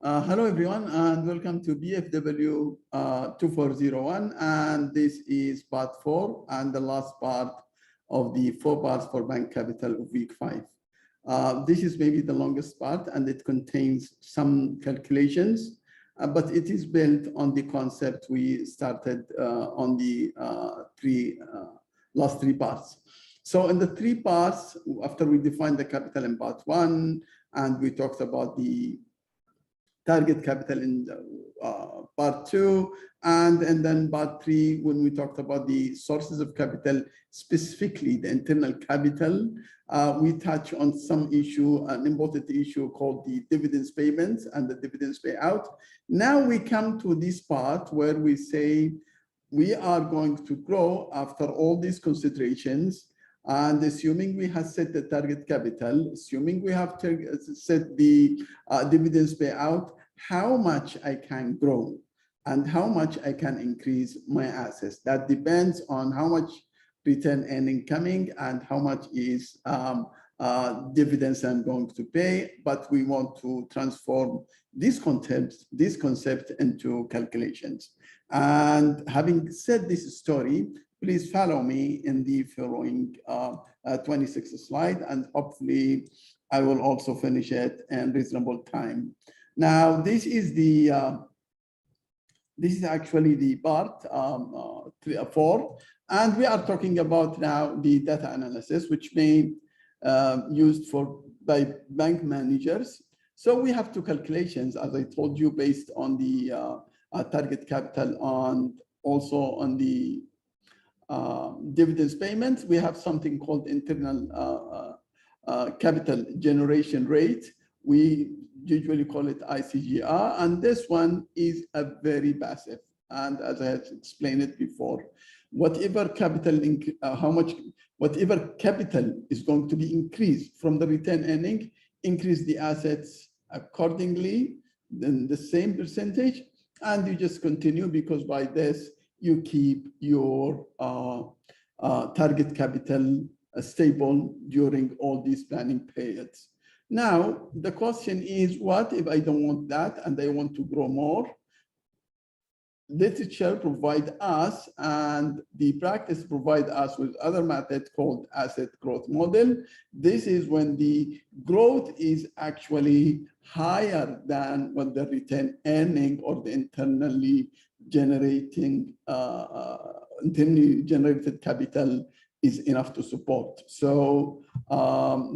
Hello, everyone, and welcome to BFW 2401. And this is part 4 and the last part of the 4 parts for bank capital of week 5. This is maybe the longest part, and it contains some calculations, but it is built on the concept we started on the last 3 parts. So in the 3 parts, after we defined the capital in part 1, and we talked about the target capital in part 2, and then part 3, when we talked about the sources of capital, specifically the internal capital, we touch on some issue, an important issue called the dividends payments and the dividends payout. Now we come to this part where we say we are going to grow after all these considerations, and assuming we have set the target capital, assuming we have set the dividends payout, how much I can grow and how much I can increase my assets. That depends on how much return earning coming and how much is dividends I'm going to pay. But we want to transform this concept into calculations. And having said this story, please follow me in the following 26th slide, and hopefully I will also finish it in reasonable time. Now, this is actually the part 4, and we are talking about now the data analysis, which may used by bank managers. So we have 2 calculations, as I told you, based on the target capital and also on the dividends payments. We have something called internal capital generation rate. We usually call it ICGR, and this one is a very passive. And as I have explained it before, whatever capital is going to be increased from the return earning, increase the assets accordingly, then the same percentage, and you just continue, because by this you keep your target capital stable during all these planning periods. Now, the question is, what if I don't want that and I want to grow more? Literature provide us, and the practice provide us with other method called asset growth model. This is when the growth is actually higher than what the return earning or the internally generated capital is enough to support. So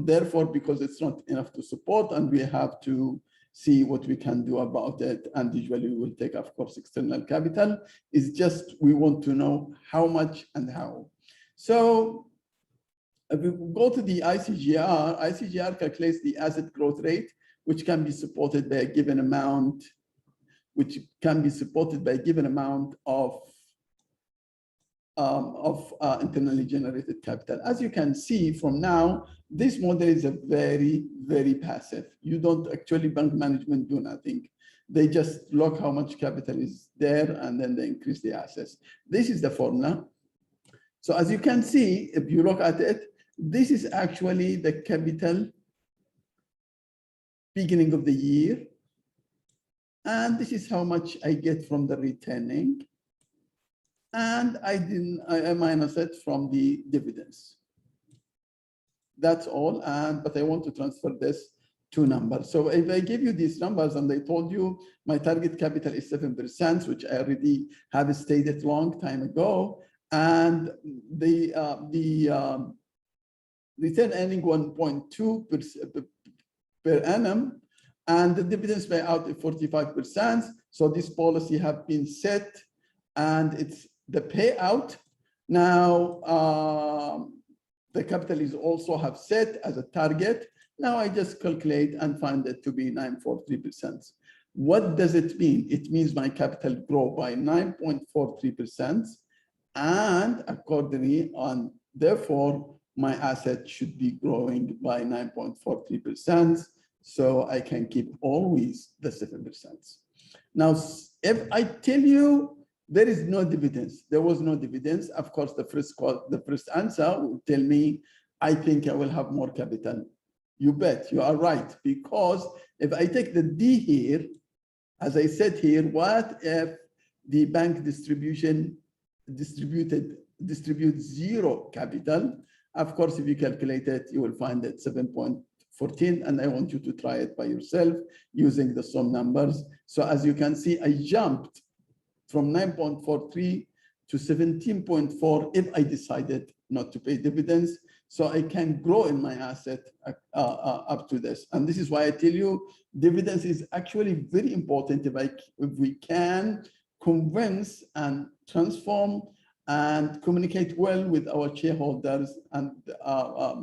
therefore, because it's not enough to support, and we have to see what we can do about it, and usually we will take, of course, external capital. It's just we want to know how much and how. So if we go to the ICGR calculates the asset growth rate, which can be supported by a given amount, of internally generated capital. As you can see from now, this model is a very, very passive. You don't actually, bank management do nothing. They just look how much capital is there, and then they increase the assets. This is the formula. So as you can see, if you look at it, this is actually the capital beginning of the year. And this is how much I get from the returning. And I minus it from the dividends. That's all, but I want to transfer this to numbers. So if I give you these numbers, and I told you my target capital is 7%, which I already have stated long time ago, and the return earning 1.2% per annum, and the dividends payout is 45%. So this policy have been set, and it's the payout. Now, the capital is also have set as a target. Now I just calculate and find it to be 9.43%. What does it mean? It means my capital grow by 9.43%, and accordingly, therefore, my asset should be growing by 9.43%. So I can keep always the 7%. Now, if I tell you there is no dividends, there was no dividends, of course, the first answer will tell me, I think I will have more capital. You bet, you are right, because if I take the D here, as I said here, what if the bank distributes zero capital? Of course, if you calculate it, you will find it 7.14, and I want you to try it by yourself using the sum numbers. So as you can see, I jumped from 9.43 to 17.4 if I decided not to pay dividends. So I can grow in my asset up to this. And this is why I tell you, dividends is actually very important if we can convince and transform and communicate well with our shareholders and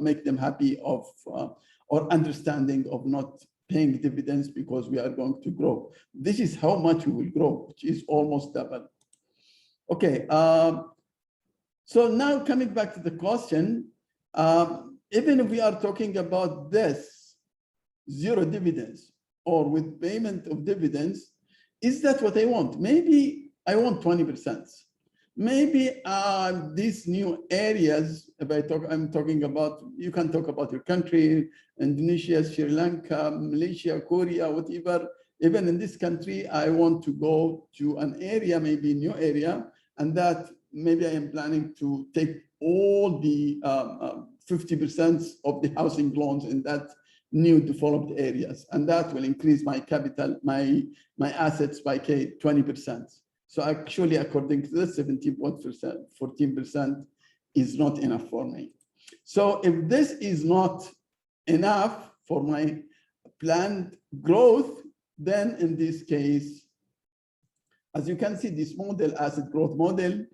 make them happy of or understanding of not paying dividends because we are going to grow. This is how much we will grow, which is almost double. Okay, so now coming back to the question, even if we are talking about this, zero dividends or with payment of dividends, is that what I want? Maybe I want 20%. Maybe these new areas, if I'm talking about, you can talk about your country, Indonesia, Sri Lanka, Malaysia, Korea, whatever. Even in this country, I want to go to an area, maybe a new area, and that maybe I am planning to take all the 50% of the housing loans in that new developed areas, and that will increase my capital, my assets by 20%. So actually, according to this, 14% is not enough for me. So if this is not enough for my planned growth, then in this case, as you can see, this model, asset growth model,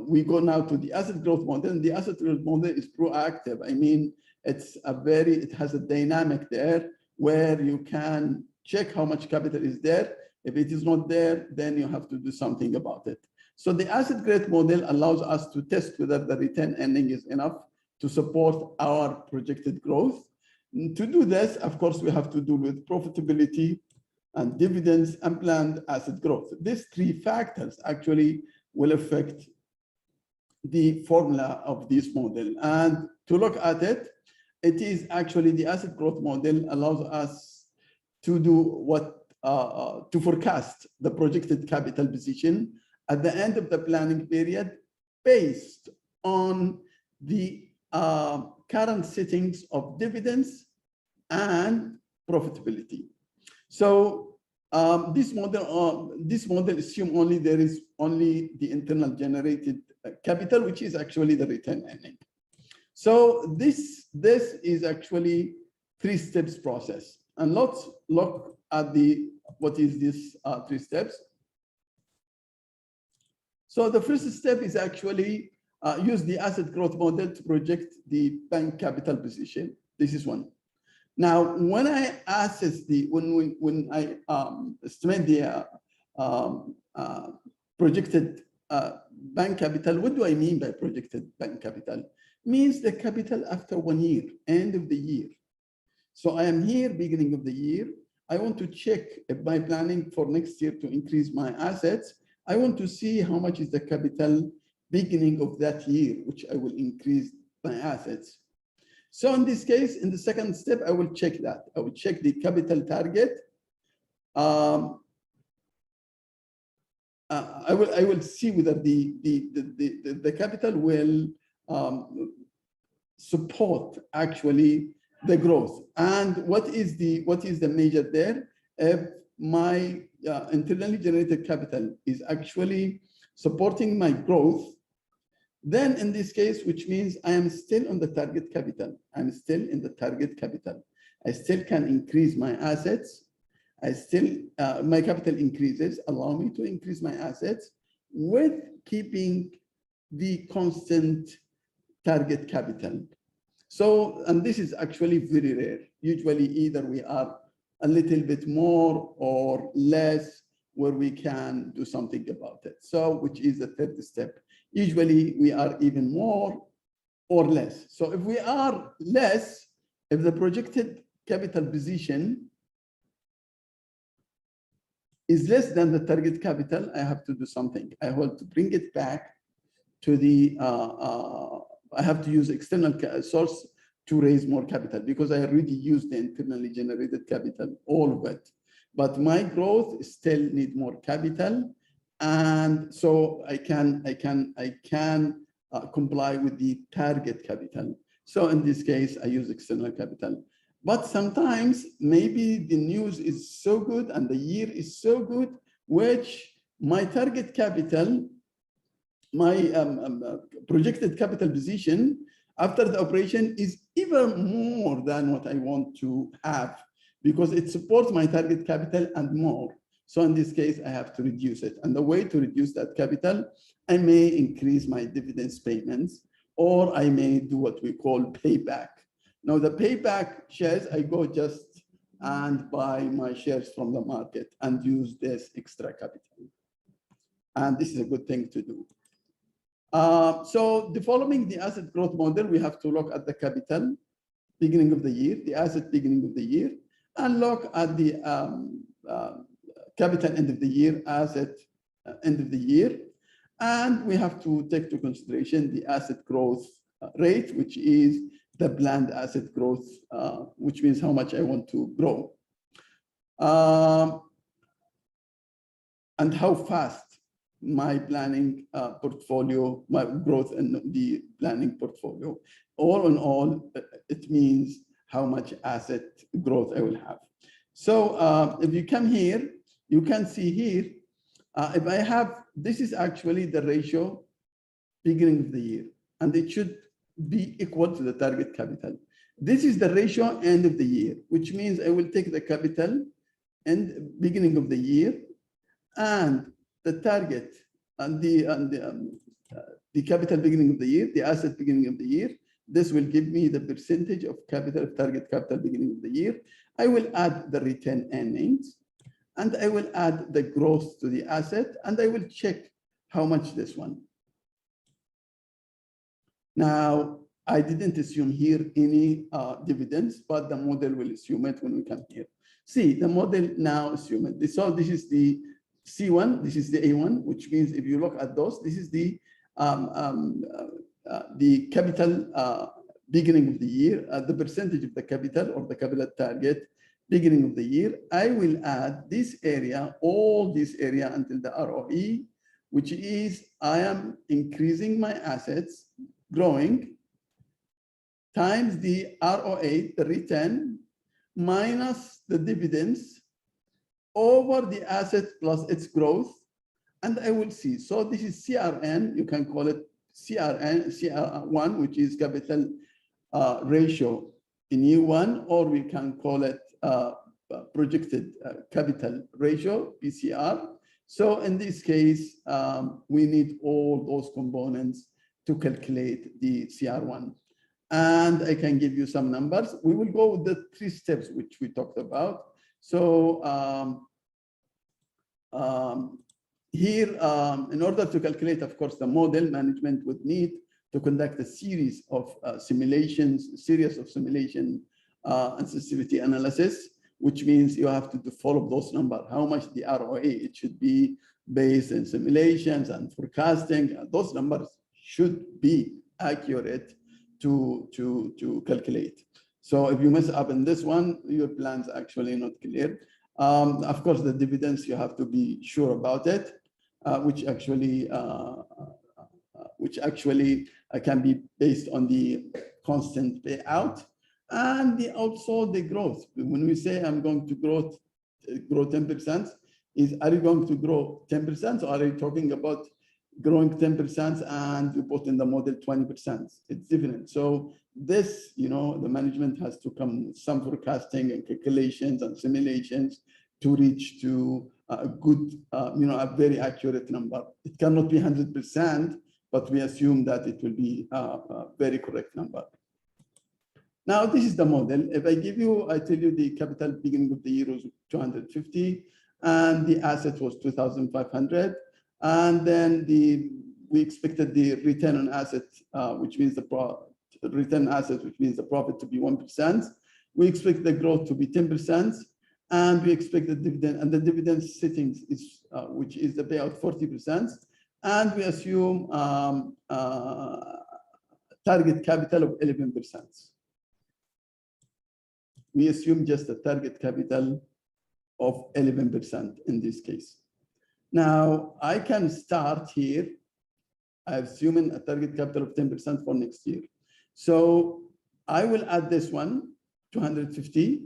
we go now to the asset growth model, and the asset growth model is proactive. I mean, it has a dynamic there where you can check how much capital is there. If it is not there, then you have to do something about it. So the asset growth model allows us to test whether the return earning is enough to support our projected growth. And to do this, of course, we have to do with profitability and dividends and planned asset growth. These three factors actually will affect the formula of this model. And to look at it, it is actually the asset growth model allows us to do what to forecast the projected capital position at the end of the planning period based on the current settings of dividends and profitability. So this model assumes there is only the internal generated capital, which is actually the return earning. So this is actually 3 steps process. And let's look at what is this 3 steps. So the first step is actually use the asset growth model to project the bank capital position. This is one. Now, when I assess when I estimate the projected bank capital, what do I mean by projected bank capital? Means the capital after 1 year, end of the year. So I am here beginning of the year. I want to check if by planning for next year to increase my assets, I want to see how much is the capital beginning of that year, which I will increase my assets. So in this case, in the second step, I will check that. I will check the capital target. I will see whether the capital will support actually the growth. And what is the measure there? If my internally generated capital is actually supporting my growth, then in this case, which means I am still on the target capital. I'm still in the target capital. I still can increase my assets. I still, my capital increases, allow me to increase my assets with keeping the constant target capital. So, and this is actually very rare. Usually either we are a little bit more or less where we can do something about it. So, which is the third step. Usually we are even more or less. So if we are less, if the projected capital position is less than the target capital, I have to do something. I have to bring it back to the, I have to use external source to raise more capital because I already used the internally generated capital, all of it. but my growth still need more capital. And so I can comply with the target capital. So in this case, I use external capital. But sometimes maybe the news is so good and the year is so good, which my target capital, my projected capital position after the operation is even more than what I want to have, because it supports my target capital and more. So in this case, I have to reduce it. And the way to reduce that capital, I may increase my dividends payments, or I may do what we call payback. Now the payback shares, I go just and buy my shares from the market and use this extra capital. And this is a good thing to do. So following the asset growth model, we have to look at the capital beginning of the year, the asset beginning of the year, and look at the capital end of the year, asset end of the year. And we have to take into consideration the asset growth rate, which is the planned asset growth, which means how much I want to grow. And how fast my planning portfolio, my growth in the planning portfolio. All in all, it means how much asset growth I will have. So if you come here, you can see here, if I have, this is actually the ratio beginning of the year, and it should be equal to the target capital. This is the ratio end of the year, which means I will take the capital and beginning of the year and the target and the capital beginning of the year, the asset beginning of the year. This will give me the percentage of capital, target capital beginning of the year. I will add the retained earnings, and I will add the growth to the asset, and I will check how much this one. Now, I didn't assume here any dividends, but the model will assume it when we come here. See, the model now assume it. So this is the C1, this is the A1, which means if you look at those, this is the capital beginning of the year, the percentage of the capital or the capital target beginning of the year. I will add this area, all this area until the ROE, which is I am increasing my assets, growing, times the ROA, the return, minus the dividends over the asset plus its growth, and I will see. So this is CRN, you can call it CR1, which is capital ratio in year one, or we can call it projected capital ratio, PCR. So in this case, we need all those components to calculate the CR1. And I can give you some numbers. We will go with the 3 steps which we talked about. So here, in order to calculate, of course, the model, management would need to conduct a series of simulation and sensitivity analysis, which means you have to follow those numbers. How much the ROA, it should be based in simulations and forecasting. Those numbers should be accurate to calculate. So if you mess up in this one, your plan's actually not clear. Of course, the dividends, you have to be sure about it, which actually can be based on the constant payout, and also the growth. When we say I'm going to grow 10%, are you going to grow 10%, or are you talking about growing 10% and you put in the model 20%? It's different. So this, the management has to come with some forecasting and calculations and simulations to reach to a good, a very accurate number. It cannot be 100%, but we assume that it will be a very correct number. Now, this is the model. If I tell you the capital beginning of the year was 250, and the asset was 2,500, and then we expected the return on asset, which means the profit to be 1%. We expect the growth to be 10%, and we expect the dividend, and the dividend settings is which is the payout 40%, and we assume target capital of 11%. We assume just a target capital of 11% in this case. Now, I can start here, I'm assuming a target capital of 10% for next year. So I will add this one, 250.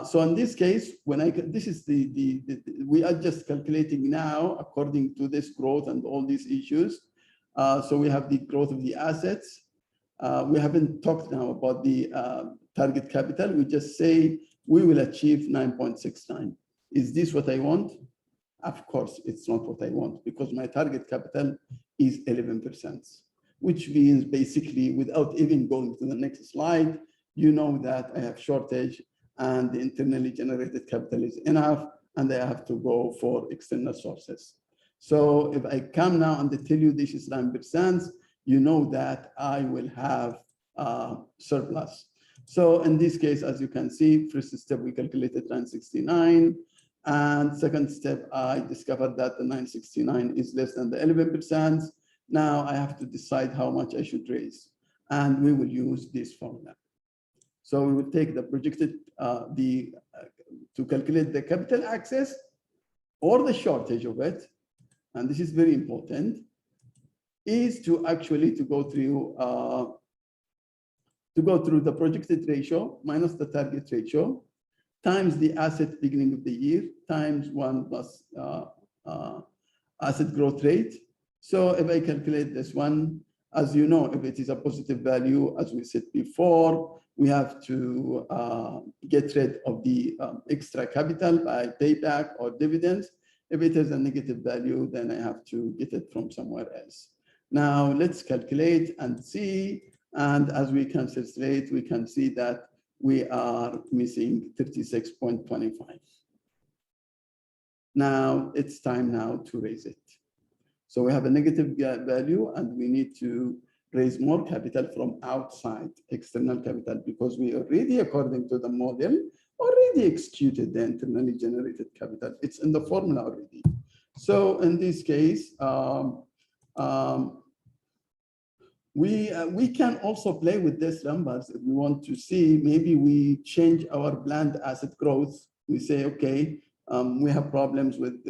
So in this case, when this is we are just calculating now according to this growth and all these issues. So we have the growth of the assets. We haven't talked now about the target capital. We just say we will achieve 9.69. Is this what I want? Of course, it's not what I want, because my target capital is 11%, which means basically, without even going to the next slide, you know that I have shortage and the internally generated capital is enough, and I have to go for external sources. So if I come now and tell you this is 9%, you know that I will have surplus. So in this case, as you can see, first step, we calculated 969. And second step, I discovered that the 969 is less than the 11%. Now I have to decide how much I should raise. And we will use this formula. So we will take the projected, to calculate the capital access or the shortage of it. And this is very important, is to actually go through the projected ratio minus the target ratio times the asset beginning of the year times 1 plus asset growth rate. So if I calculate this one, as you know, if it is a positive value, as we said before, we have to get rid of the extra capital by payback or dividends. If it is a negative value, then I have to get it from somewhere else. Now let's calculate and see. And as we calculate, we can see that we are missing 36.25. Now it's time now to raise it. So we have a negative value and we need to raise more capital from outside external capital, because we already, according to the model, already executed the internally generated capital. It's in the formula already. So in this case, we can also play with these numbers if we want to see. Maybe we change our planned asset growth. We say, okay, we have problems with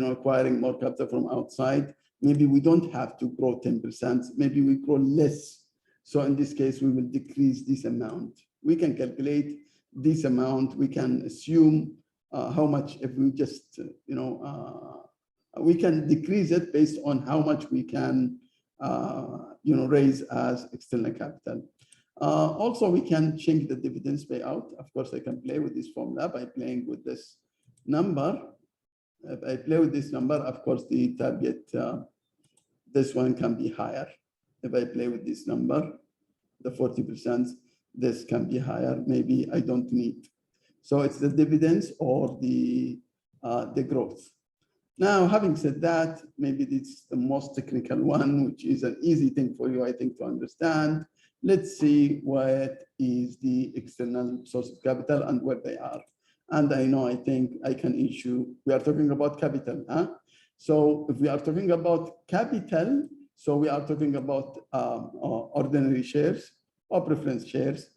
acquiring more capital from outside. Maybe we don't have to grow 10%. Maybe we grow less. So in this case, we will decrease this amount. We can calculate this amount. We can assume how much, if we just, we can decrease it based on how much we can raise as external capital. Also, we can change the dividends payout. Of course, I can play with this formula by playing with this number. If I play with this number, of course, the target, this one can be higher. If I play with this number, the 40%, this can be higher. Maybe I don't need. So it's the dividends or the growth. Now, having said that, maybe this is the most technical one, which is an easy thing for you, I think, to understand. Let's see what is the external source of capital and where they are. And I think I can issue, we are talking about capital. So if we are talking about capital, so we are talking about ordinary shares or preference shares,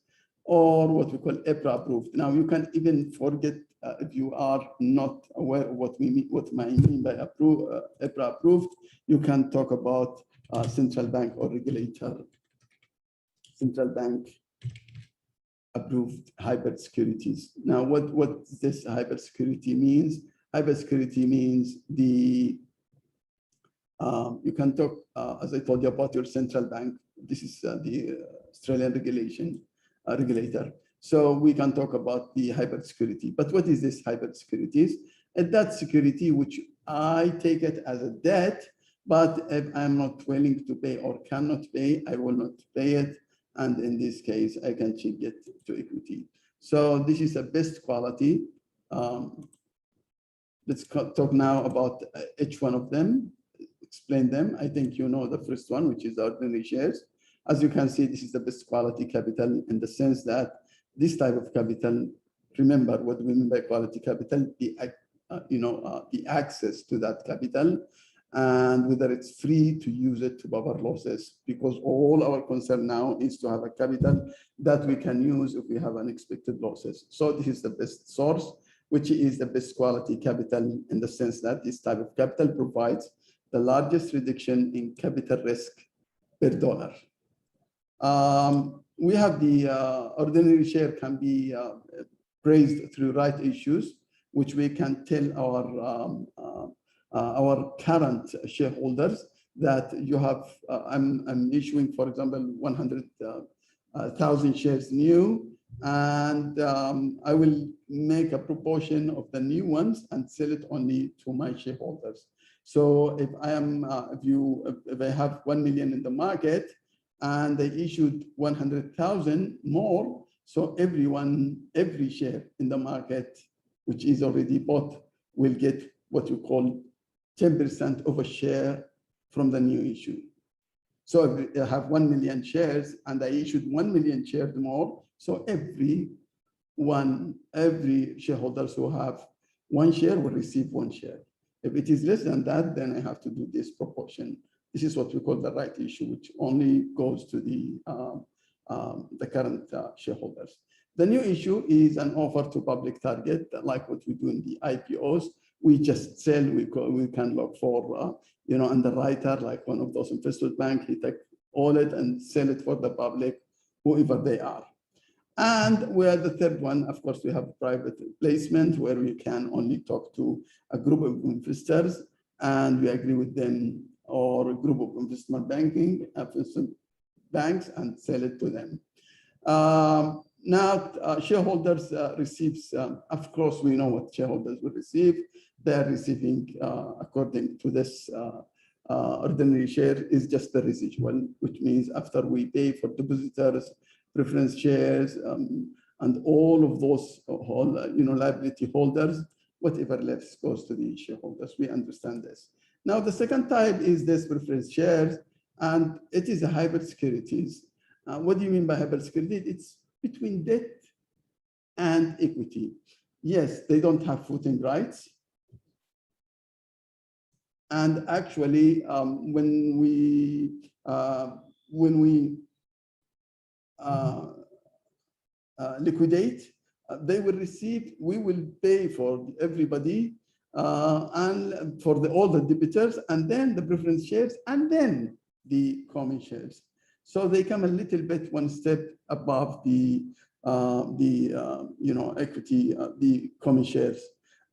or what we call EPRA approved. Now you can even forget if you are not aware of what I mean by EPRA approved, you can talk about central bank or regulator, central bank approved hybrid securities. Now what this hybrid security means? Hybrid security means the you can talk, as I told you, about your central bank. This is the Australian regulator. So we can talk about the hybrid security. But what is this hybrid securities? And that security which I take it as a debt, but if I'm not willing to pay or cannot pay, I will not pay it. And in this case, I can change it to equity. So this is the best quality. Let's talk now about each one of them, explain them. I think you know the first one, which is the ordinary shares. As you can see, this is the best quality capital in the sense that this type of capital, remember what we mean by quality capital, the access to that capital, and whether it's free to use it to cover losses, because all our concern now is to have a capital that we can use if we have unexpected losses. So this is the best source. which is the best quality capital in the sense that this type of capital provides the largest reduction in capital risk per dollar. We have the ordinary share can be raised through right issues, which we can tell our current shareholders that you have, I'm issuing, for example, 100,000 shares new, and I will make a proportion of the new ones and sell it only to my shareholders. So if I am, if I have 1 million in the market and they issued 100,000 more, so every share in the market, which is already bought, will get what you call 10% of a share from the new issue. So if I have 1 million shares and I issued 1 million shares more, so every shareholders who have 1 share will receive 1 share. If it is less than that, then I have to do this proportion. This is what we call the right issue, which only goes to the current shareholders. The new issue is an offer to public target, like what we do in the IPOs. We just sell, we can look for, underwriter, like one of those investment banks, he take all it and sell it for the public, whoever they are. And we are the third one, of course, we have private placement where we can only talk to a group of investors and we agree with them, or a group of investment banks and sell it to them. Now, shareholders receives, of course, we know what shareholders will receive. They're receiving, according to this ordinary share, is just the residual, which means after we pay for depositors, preference shares, and all of those liability holders, whatever left goes to the shareholders. We understand this. Now, the second type is this preference shares, and it is a hybrid securities. What do you mean by hybrid securities? It's between debt and equity. Yes, they don't have voting rights. And actually, when we liquidate, they will receive, we will pay for everybody and for all the debitors, and then the preference shares, and then the common shares. So they come a little bit one step above the equity, the common shares.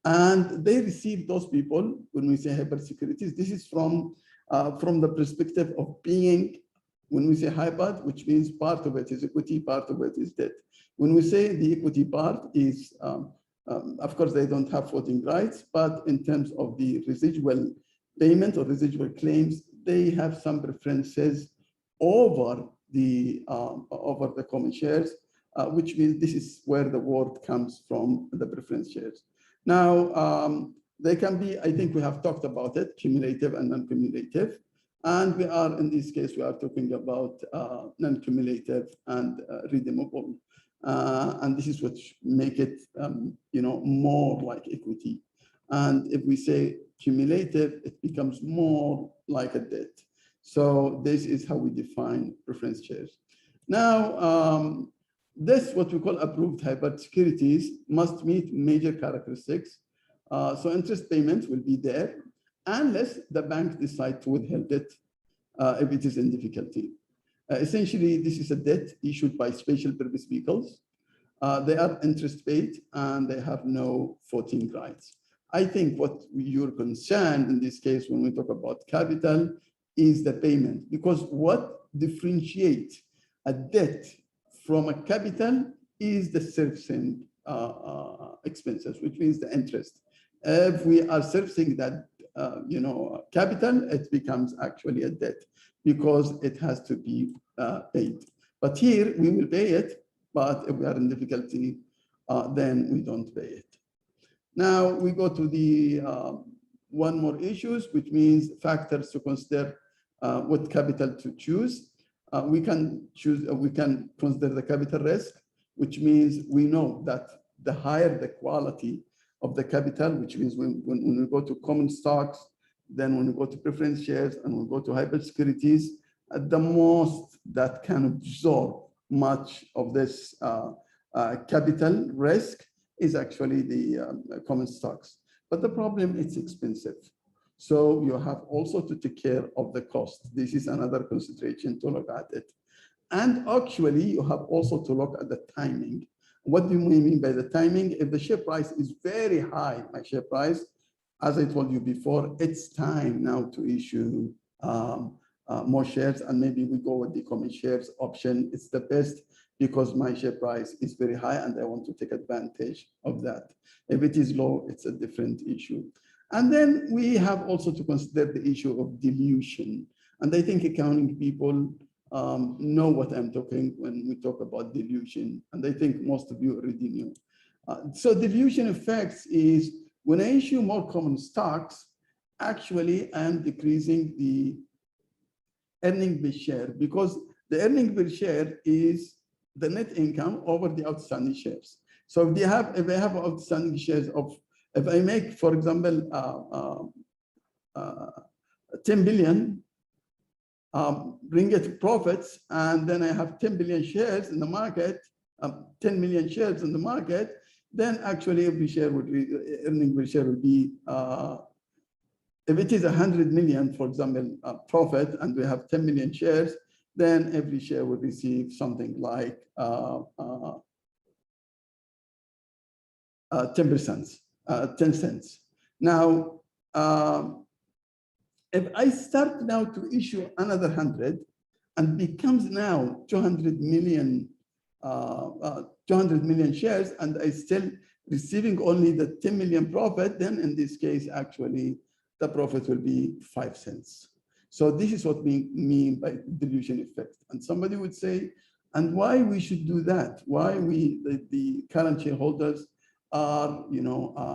And they receive those people, when we say hybrid securities, this is from the perspective of being, when we say hybrid, which means part of it is equity, part of it is debt. When we say the equity part is, of course, they don't have voting rights, but in terms of the residual payment or residual claims, they have some preferences over the common shares, which means this is where the word comes from, the preference shares. Now, they can be, I think we have talked about it, cumulative and non-cumulative. And we are, in this case, we are talking about non-cumulative and redeemable. And this is what make it, more like equity. And if we say cumulative, it becomes more like a debt. So this is how we define preference shares. Now, this, what we call approved hybrid securities, must meet major characteristics. So interest payments will be there unless the bank decides to withhold it if it is in difficulty. Essentially, this is a debt issued by special purpose vehicles. They are interest paid and they have no voting rights. I think what you're concerned in this case when we talk about capital is the payment, because what differentiates a debt from a capital is the servicing expenses, which means the interest. If we are servicing that capital, it becomes actually a debt because it has to be paid. But here we will pay it, but if we are in difficulty, then we don't pay it. Now we go to the one more issues, which means factors to consider what capital to choose. We can consider the capital risk, which means we know that the higher the quality of the capital, which means when we go to common stocks, then when we go to preference shares and we go to hybrid securities, the most that can absorb much of this capital risk is actually the common stocks. But the problem, it's expensive. So you have also to take care of the cost. This is another consideration to look at it. And actually, you have also to look at the timing. What do we mean by the timing? If the share price is very high, my share price, as I told you before, it's time now to issue more shares, and maybe we go with the common shares option. It's the best because my share price is very high and I want to take advantage of that. If it is low, it's a different issue. And then we have also to consider the issue of dilution. And I think accounting people know what I'm talking when we talk about dilution. And I think most of you already knew. So dilution effects is when I issue more common stocks, actually I'm decreasing the earning per share, because the earning per share is the net income over the outstanding shares. So if I have outstanding shares of, if I make, for example, 10 billion, bring it profits, and then I have 10 billion shares in the market, 10 million shares in the market, then actually every share would be, earning per share would be, if it is 100 million, for example, profit, and we have 10 million shares, then every share would receive something like 10%, 10 cents. Now, if I start now to issue another 100 and becomes now 200 million shares, and I still receiving only the 10 million profit, then in this case, actually, the profit will be 5 cents. So this is what we mean by dilution effect. And somebody would say, and why we should do that? Why we, the current shareholders are,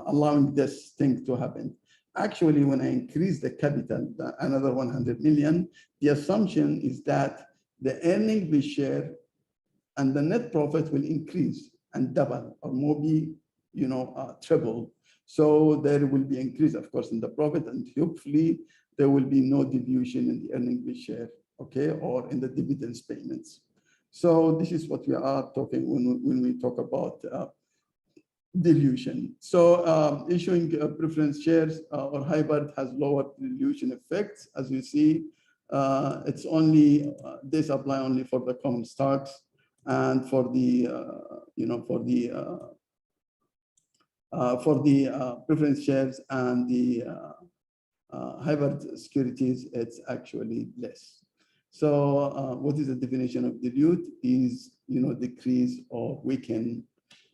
allowing this thing to happen? Actually, when I increase the capital, another 100 million, the assumption is that the earning per share and the net profit will increase and double or maybe, triple. So there will be increase, of course, in the profit, and hopefully there will be no dilution in the earning per share, okay, or in the dividends payments. So this is what we are talking when we talk about dilution. So issuing preference shares or hybrid has lower dilution effects. As you see, it's only, this apply only for the common stocks, and for the, preference shares and the hybrid securities, it's actually less. So what is the definition of dilute? Is, decrease or weaken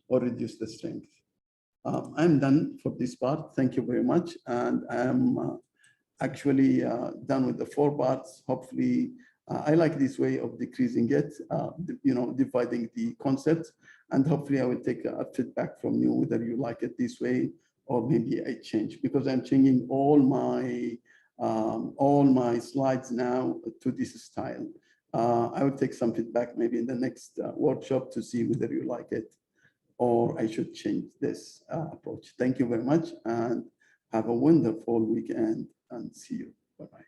or reduce the strength. I'm done for this part. Thank you very much. And I'm actually done with the 4 parts. Hopefully, I like this way of decreasing it, dividing the concepts. And hopefully I will take a feedback from you, whether you like it this way or maybe I change, because I'm changing all my slides now to this style. I will take some feedback maybe in the next workshop to see whether you like it or I should change this approach. Thank you very much and have a wonderful weekend, and see you. Bye-bye.